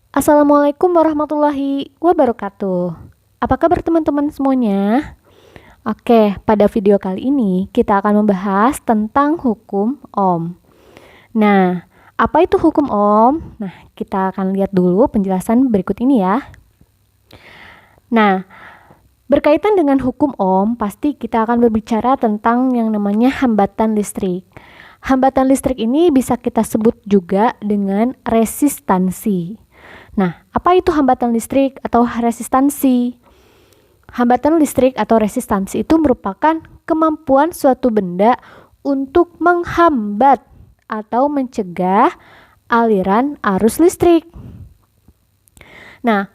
Assalamualaikum warahmatullahi wabarakatuh. Apa kabar teman-teman semuanya? Oke, pada video kali ini kita akan membahas tentang hukum Ohm. Nah, apa itu hukum Ohm? Nah, kita akan lihat dulu penjelasan berikut ini ya. Nah, berkaitan dengan hukum Ohm, pasti kita akan berbicara tentang yang namanya hambatan listrik. Hambatan listrik ini bisa kita sebut juga dengan resistansi. Nah, apa itu hambatan listrik atau resistansi? Hambatan listrik atau resistansi itu merupakan kemampuan suatu benda untuk menghambat atau mencegah aliran arus listrik. Nah,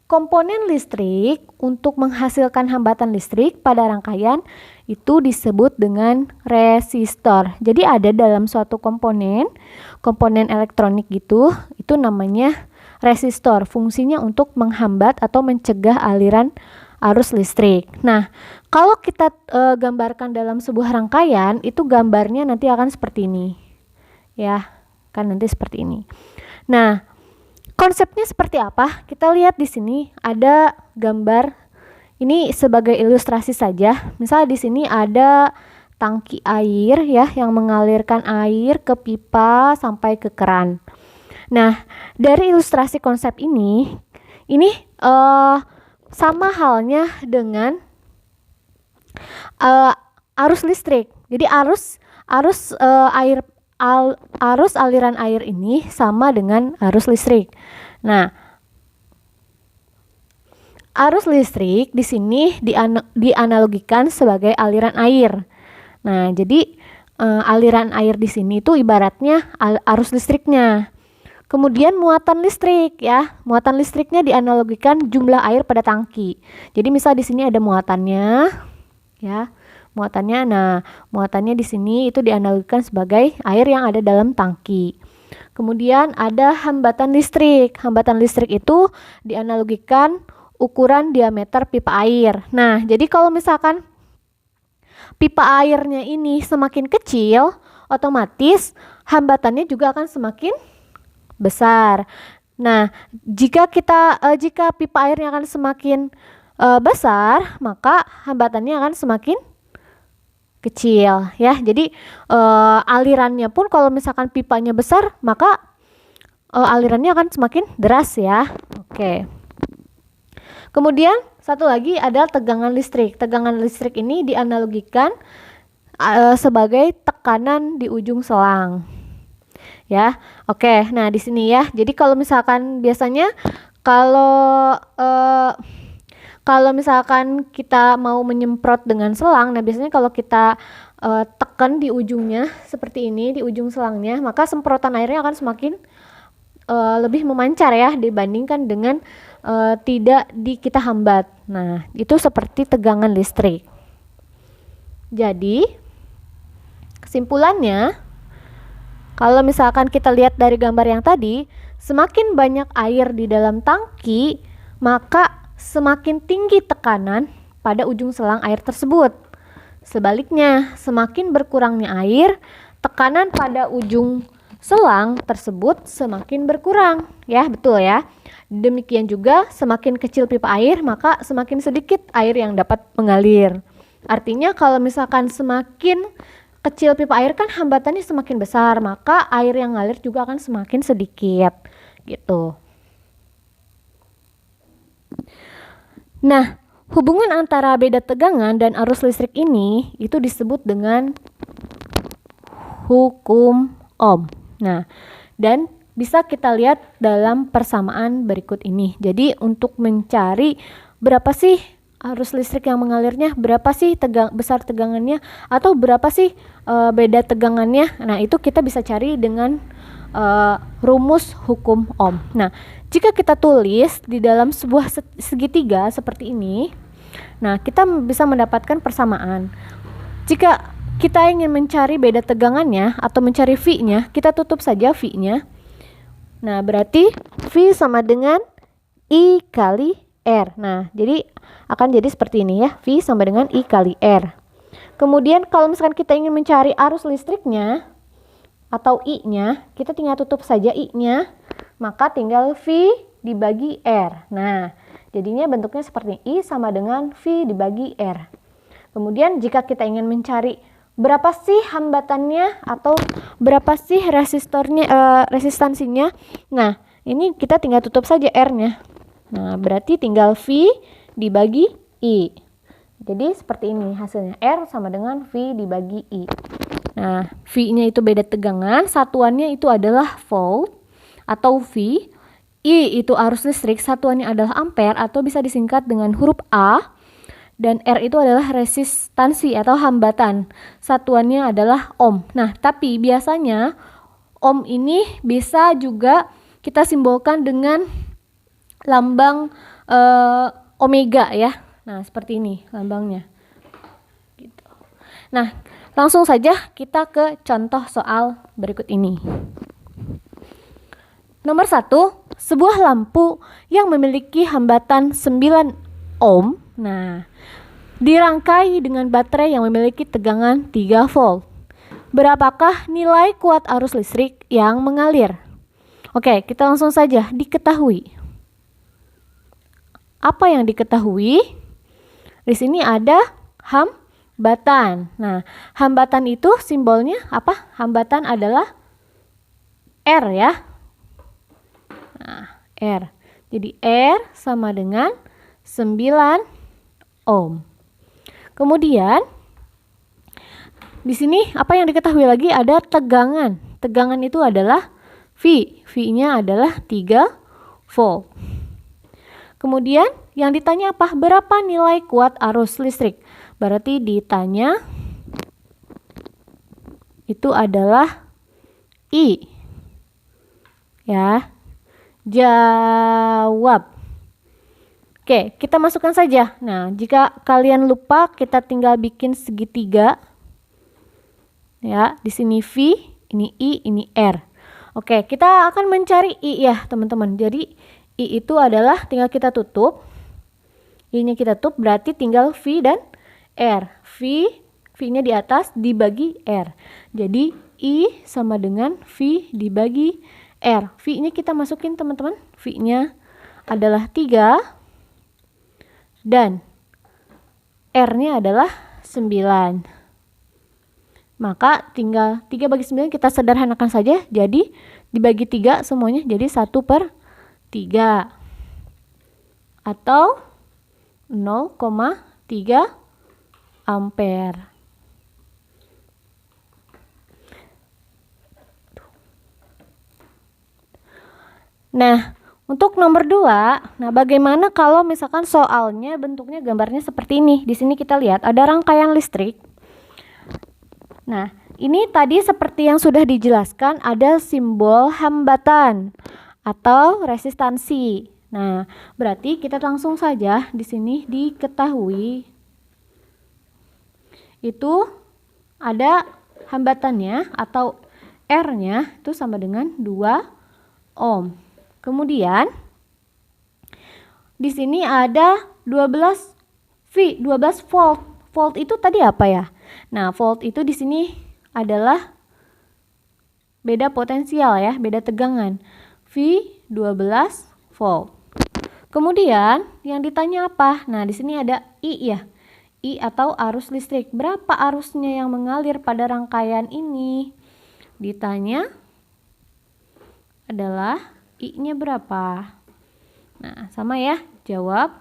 komponen listrik untuk menghasilkan hambatan listrik pada rangkaian itu disebut dengan resistor. Jadi ada dalam suatu komponen elektronik gitu, itu namanya resistor. Fungsinya untuk menghambat atau mencegah aliran arus listrik. Nah, kalau kita gambarkan dalam sebuah rangkaian, itu gambarnya nanti akan seperti ini. Ya, kan nanti seperti ini. Nah, konsepnya seperti apa? Kita lihat di sini ada gambar. Ini sebagai ilustrasi saja. Misalnya di sini ada tangki air ya yang mengalirkan air ke pipa sampai ke keran. Nah, dari ilustrasi konsep ini sama halnya dengan arus listrik. Jadi arus aliran air ini sama dengan arus listrik. Nah, arus listrik di sini dianalogikan sebagai aliran air. Nah, jadi aliran air di sini itu ibaratnya arus listriknya. Kemudian muatan listrik ya. Muatan listriknya dianalogikan jumlah air pada tangki. Jadi misal di sini ada muatannya ya. Muatannya. Nah, muatannya di sini itu dianalogikan sebagai air yang ada dalam tangki. Kemudian ada hambatan listrik. Hambatan listrik itu dianalogikan ukuran diameter pipa air. Nah, jadi kalau misalkan pipa airnya ini semakin kecil, otomatis hambatannya juga akan semakin besar. Nah, jika pipa airnya akan semakin besar, maka hambatannya akan semakin kecil ya. Jadi alirannya pun kalau misalkan pipanya besar, maka alirannya akan semakin deras ya. Oke. Kemudian satu lagi adalah tegangan listrik. Tegangan listrik ini dianalogikan sebagai tekanan di ujung selang. Ya, oke. Nah di sini ya. Jadi kalau misalkan biasanya kalau misalkan kita mau menyemprot dengan selang, nah biasanya kalau kita tekan di ujungnya seperti ini, di ujung selangnya, maka semprotan airnya akan semakin lebih memancar ya dibandingkan dengan tidak kita hambat. Nah, itu seperti tegangan listrik. Jadi, kesimpulannya, kalau misalkan kita lihat dari gambar yang tadi, semakin banyak air di dalam tangki, maka semakin tinggi tekanan pada ujung selang air tersebut. Sebaliknya, semakin berkurangnya air, tekanan pada ujung selang tersebut semakin berkurang. Ya, betul ya. Demikian juga semakin kecil pipa air, maka semakin sedikit air yang dapat mengalir. Artinya kalau misalkan semakin kecil pipa air kan hambatannya semakin besar, maka air yang ngalir juga akan semakin sedikit gitu. Nah, hubungan antara beda tegangan dan arus listrik ini itu disebut dengan hukum Ohm. Nah, dan bisa kita lihat dalam persamaan berikut ini. Jadi untuk mencari berapa sih arus listrik yang mengalirnya, berapa sih besar tegangannya, atau berapa sih beda tegangannya. Nah, itu kita bisa cari dengan rumus hukum Ohm. Nah, jika kita tulis di dalam sebuah segitiga seperti ini, nah kita bisa mendapatkan persamaan. Jika kita ingin mencari beda tegangannya atau mencari V-nya, kita tutup saja V-nya. Nah, berarti V sama dengan I kali R. Nah, jadi akan jadi seperti ini ya. V sama dengan I kali R. Kemudian kalau misalkan kita ingin mencari arus listriknya atau I-nya, kita tinggal tutup saja I-nya. maka tinggal V dibagi R. Nah, jadinya bentuknya seperti I sama dengan V dibagi R. Kemudian jika kita ingin mencari berapa sih hambatannya atau berapa sih resistansinya, nah ini kita tinggal tutup saja R-nya. Nah, berarti tinggal V dibagi I. Jadi seperti ini hasilnya, R sama dengan V dibagi I. Nah, V-nya itu beda tegangan, satuannya itu adalah volt atau V. I itu arus listrik, satuannya adalah ampere atau bisa disingkat dengan huruf A. Dan R itu adalah resistansi atau hambatan, satuannya adalah ohm. Nah, tapi biasanya ohm ini bisa juga kita simbolkan dengan lambang omega ya. Nah, seperti ini lambangnya. Gitu. Nah, langsung saja kita ke contoh soal berikut ini. Nomor 1, sebuah lampu yang memiliki hambatan 9 ohm. Nah, dirangkai dengan baterai yang memiliki tegangan 3 volt. Berapakah nilai kuat arus listrik yang mengalir? Oke, kita langsung saja diketahui. Apa yang diketahui? Di sini ada hambatan. Nah, hambatan itu simbolnya apa? Hambatan adalah R ya. Nah, R. Jadi R sama dengan 9 ohm. Kemudian di sini apa yang diketahui lagi? Ada tegangan. Tegangan itu adalah V. V-nya adalah 3 volt. Kemudian yang ditanya apa? Berapa nilai kuat arus listrik? Berarti ditanya itu adalah I. Ya. Jawab. Oke, kita masukkan saja. Nah, jika kalian lupa, kita tinggal bikin segitiga. Ya, di sini V, ini I, ini R. Oke, kita akan mencari I ya, teman-teman. Jadi I itu adalah tinggal kita tutup. I-nya kita tutup, berarti tinggal V dan R. V-nya di atas dibagi R. Jadi I sama dengan V dibagi R. V-nya kita masukin, teman-teman. V-nya adalah 3 dan R-nya adalah 9. Maka tinggal 3 bagi 9 kita sederhanakan saja. Jadi dibagi 3 semuanya jadi 1/3 atau 0,3 ampere. Nah, untuk nomor 2, nah bagaimana kalau misalkan soalnya bentuknya gambarnya seperti ini. Di sini kita lihat ada rangkaian listrik. Nah, ini tadi seperti yang sudah dijelaskan, ada simbol hambatan atau resistansi. Nah, berarti kita langsung saja di sini diketahui itu ada hambatannya atau R-nya itu sama dengan 2 ohm. Kemudian di sini ada 12 V, 12 volt. Volt itu tadi apa ya? Nah, volt itu di sini adalah beda potensial ya, beda tegangan. V 12 volt. Kemudian yang ditanya apa? Nah, di sini ada I ya. I atau arus listrik. Berapa arusnya yang mengalir pada rangkaian ini? Ditanya adalah I-nya berapa? Nah, sama ya, jawab.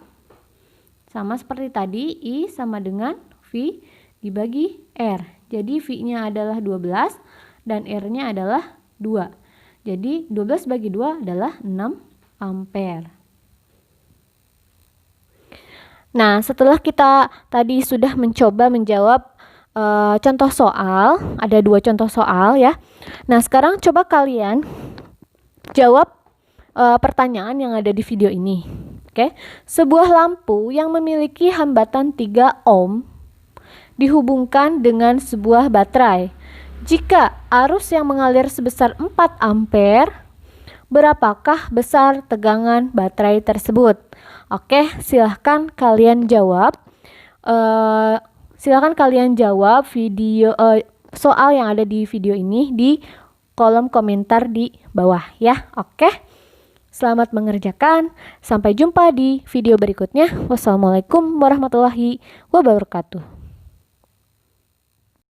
Sama seperti tadi, I sama dengan V dibagi R. Jadi V-nya adalah 12 dan R-nya adalah 2. Jadi 12 bagi 2 adalah 6 ampere. Nah, setelah kita tadi sudah mencoba menjawab contoh soal, ada 2 contoh soal ya. Nah, sekarang coba kalian jawab pertanyaan yang ada di video ini. Oke, sebuah lampu yang memiliki hambatan 3 ohm dihubungkan dengan sebuah baterai. Jika arus yang mengalir sebesar 4 ampere, berapakah besar tegangan baterai tersebut? Oke, silahkan kalian jawab. Silahkan kalian jawab video soal yang ada di video ini di kolom komentar di bawah ya. Oke. Selamat mengerjakan. Sampai jumpa di video berikutnya. Wassalamualaikum warahmatullahi wabarakatuh.